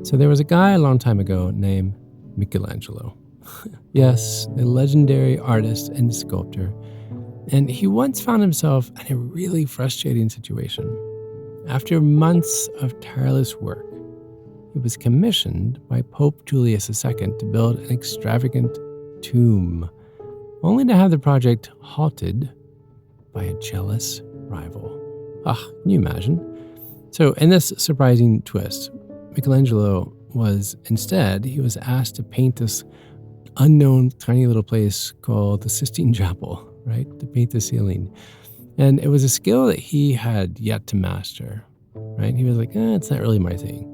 So there was a guy a long time ago named Michelangelo. Yes, a legendary artist and sculptor. And he once found himself in a really frustrating situation. After months of tireless work, he was commissioned by Pope Julius II to build an extravagant tomb, only to have the project halted by a jealous rival. Can you imagine? So in this surprising twist, Michelangelo he was asked to paint this unknown tiny little place called the Sistine Chapel, right? To paint the ceiling. And it was a skill that he had yet to master, right? He was like, it's not really my thing.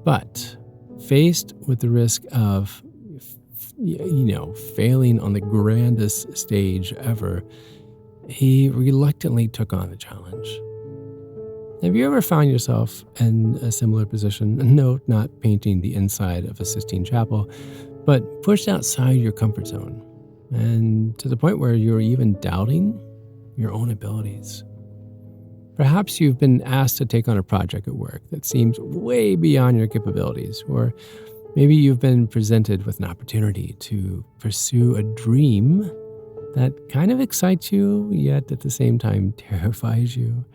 But faced with the risk of, failing on the grandest stage ever, he reluctantly took on the challenge. Have you ever found yourself in a similar position? No, not painting the inside of a Sistine Chapel, but pushed outside your comfort zone, and to the point where you're even doubting your own abilities. Perhaps you've been asked to take on a project at work that seems way beyond your capabilities, or maybe you've been presented with an opportunity to pursue a dream that kind of excites you, yet at the same time terrifies you.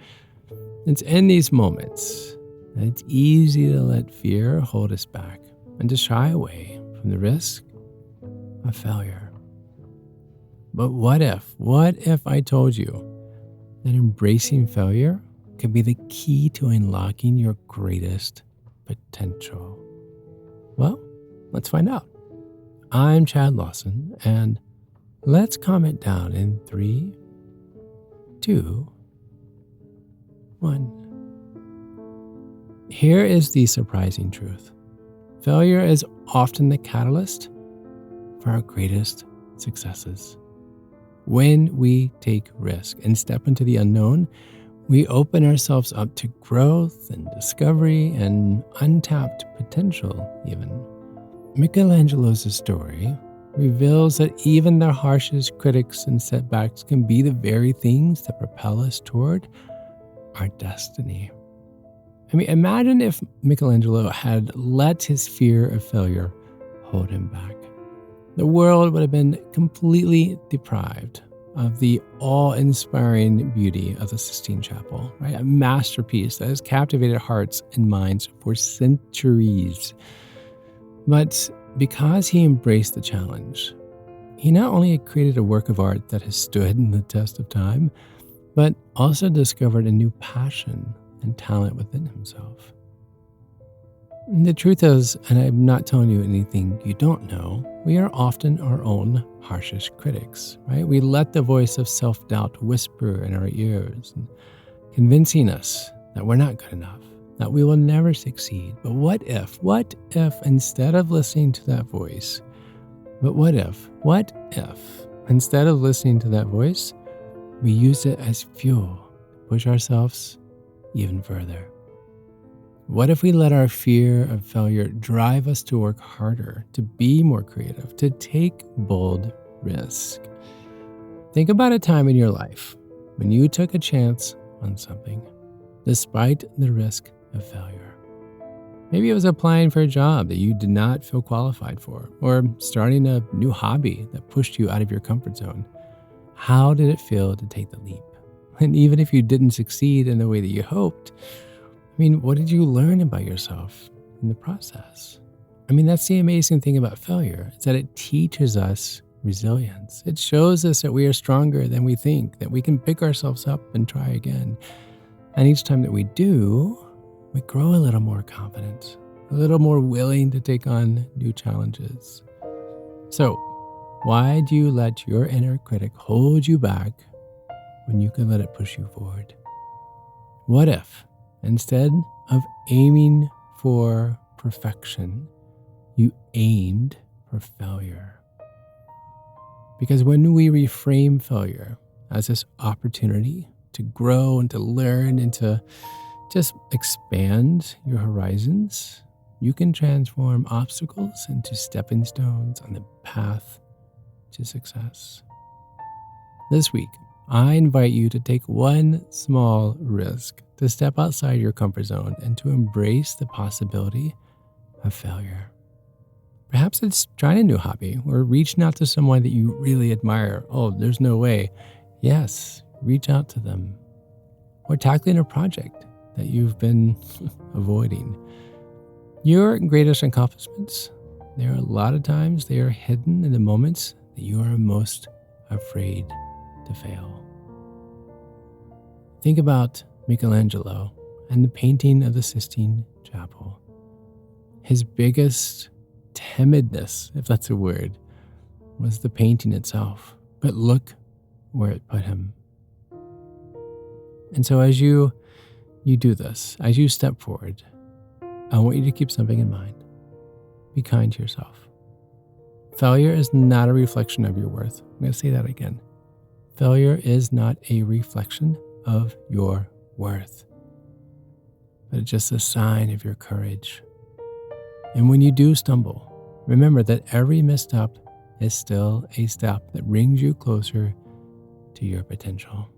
It's in these moments that it's easy to let fear hold us back and to shy away from the risk of failure. But what if I told you that embracing failure could be the key to unlocking your greatest potential? Well, let's find out. I'm Chad Lawson, and let's calm it down in 3, 2, 1. Here is the surprising truth. Failure is often the catalyst for our greatest successes. When we take risk and step into the unknown, we open ourselves up to growth and discovery and untapped potential even. Michelangelo's story reveals that even the harshest critics and setbacks can be the very things that propel us toward our destiny. Imagine if Michelangelo had let his fear of failure hold him back. The world would have been completely deprived of the awe-inspiring beauty of the Sistine Chapel, right? A masterpiece that has captivated hearts and minds for centuries. But because he embraced the challenge, he not only created a work of art that has stood the test of time, but also discovered a new passion and talent within himself. And the truth is, and I'm not telling you anything you don't know, we are often our own harshest critics, right? We let the voice of self-doubt whisper in our ears, convincing us that we're not good enough, that we will never succeed. But what if instead of listening to that voice, instead of listening to that voice, we use it as fuel to push ourselves even further? What if we let our fear of failure drive us to work harder, to be more creative, to take bold risks? Think about a time in your life when you took a chance on something, despite the risk of failure. Maybe it was applying for a job that you did not feel qualified for, or starting a new hobby that pushed you out of your comfort zone. How did it feel to take the leap? And even if you didn't succeed in the way that you hoped, what did you learn about yourself in the process? That's the amazing thing about failure, is that it teaches us resilience. It shows us that we are stronger than we think, that we can pick ourselves up and try again. And each time that we do, we grow a little more confident, a little more willing to take on new challenges. So, why do you let your inner critic hold you back when you can let it push you forward? What if, instead of aiming for perfection, you aimed for failure? Because when we reframe failure as this opportunity to grow and to learn and to just expand your horizons, you can transform obstacles into stepping stones on the path to success. This week, I invite you to take one small risk, to step outside your comfort zone and to embrace the possibility of failure. Perhaps it's trying a new hobby or reaching out to someone that you really admire. Oh, there's no way. Yes, reach out to them. Or tackling a project that you've been avoiding. Your greatest accomplishments, there are a lot of times they are hidden in the moments that you are most afraid to fail. Think about Michelangelo and the painting of the Sistine Chapel. His biggest timidness, if that's a word, was the painting itself. But look where it put him. And so as you do this, as you step forward, I want you to keep something in mind. Be kind to yourself. Failure is not a reflection of your worth. I'm going to say that again. Failure is not a reflection of your worth, but it's just a sign of your courage. And when you do stumble, remember that every misstep is still a step that brings you closer to your potential.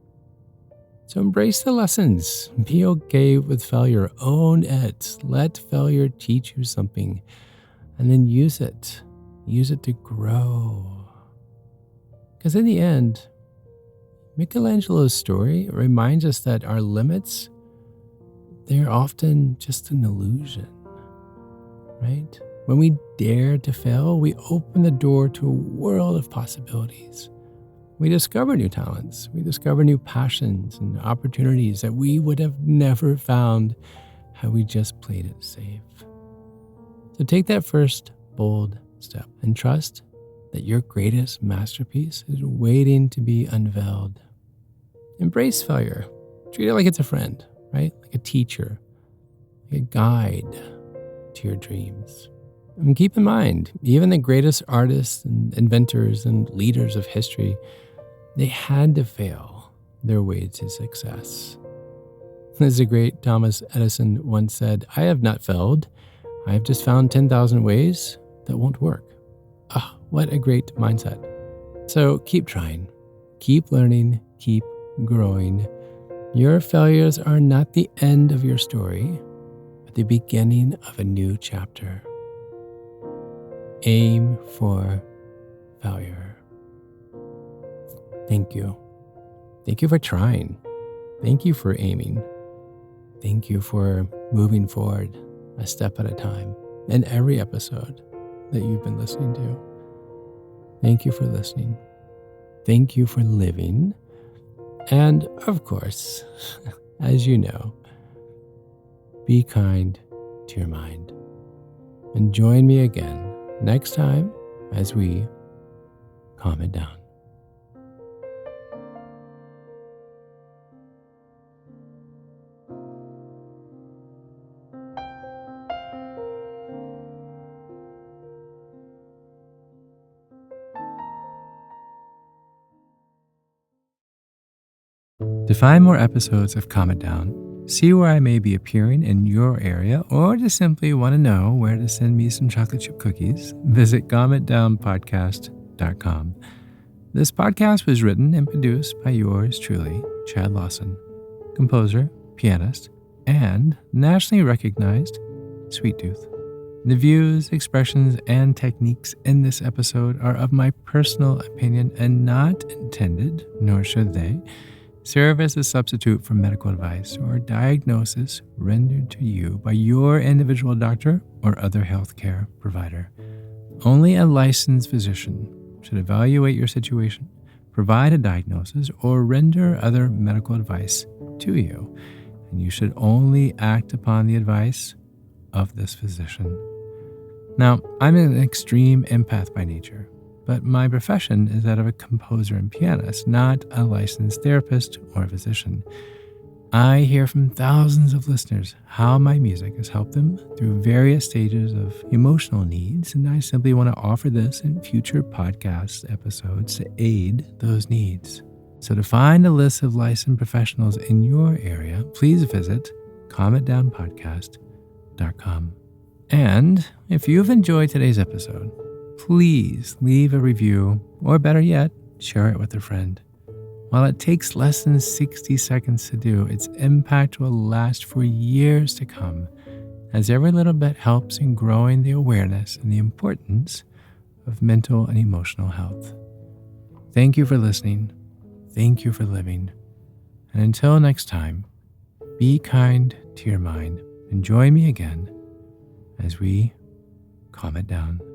So embrace the lessons. Be okay with failure. Own it. Let failure teach you something. And then use it. Use it to grow. Because in the end, Michelangelo's story reminds us that our limits, they're often just an illusion, right? When we dare to fail, we open the door to a world of possibilities. We discover new talents. We discover new passions and opportunities that we would have never found had we just played it safe. So take that first bold step and trust that your greatest masterpiece is waiting to be unveiled. Embrace failure. Treat it like it's a friend, right? Like a teacher, like a guide to your dreams. And keep in mind, even the greatest artists and inventors and leaders of history, they had to fail their way to success. As the great Thomas Edison once said, "I have not failed. I have just found 10,000 ways that won't work." Ah, what a great mindset. So keep trying, keep learning, keep growing. Your failures are not the end of your story, but the beginning of a new chapter. Aim for failure. Thank you. Thank you for trying. Thank you for aiming. Thank you for moving forward a step at a time in every episode that you've been listening to. Thank you for listening. Thank you for living. And of course, as you know, be kind to your mind. And join me again next time as we calm it down. To find more episodes of Calm It Down, see where I may be appearing in your area, or just simply want to know where to send me some chocolate chip cookies, visit calmitdownpodcast.com. This podcast was written and produced by yours truly, Chad Lawson, composer, pianist, and nationally recognized Sweet Tooth. The views, expressions, and techniques in this episode are of my personal opinion and not intended, nor should they, serve as a substitute for medical advice or diagnosis rendered to you by your individual doctor or other healthcare provider. Only a licensed physician should evaluate your situation, provide a diagnosis, or render other medical advice to you, and you should only act upon the advice of this physician. Now, I'm an extreme empath by nature, but my profession is that of a composer and pianist, not a licensed therapist or physician. I hear from thousands of listeners how my music has helped them through various stages of emotional needs, and I simply want to offer this in future podcast episodes to aid those needs. So to find a list of licensed professionals in your area, please visit calmitdownpodcast.com. And if you've enjoyed today's episode, please leave a review, or better yet, share it with a friend. While it takes less than 60 seconds to do, its impact will last for years to come, as every little bit helps in growing the awareness and the importance of mental and emotional health. Thank you for listening. Thank you for living. And until next time, be kind to your mind and join me again as we calm it down.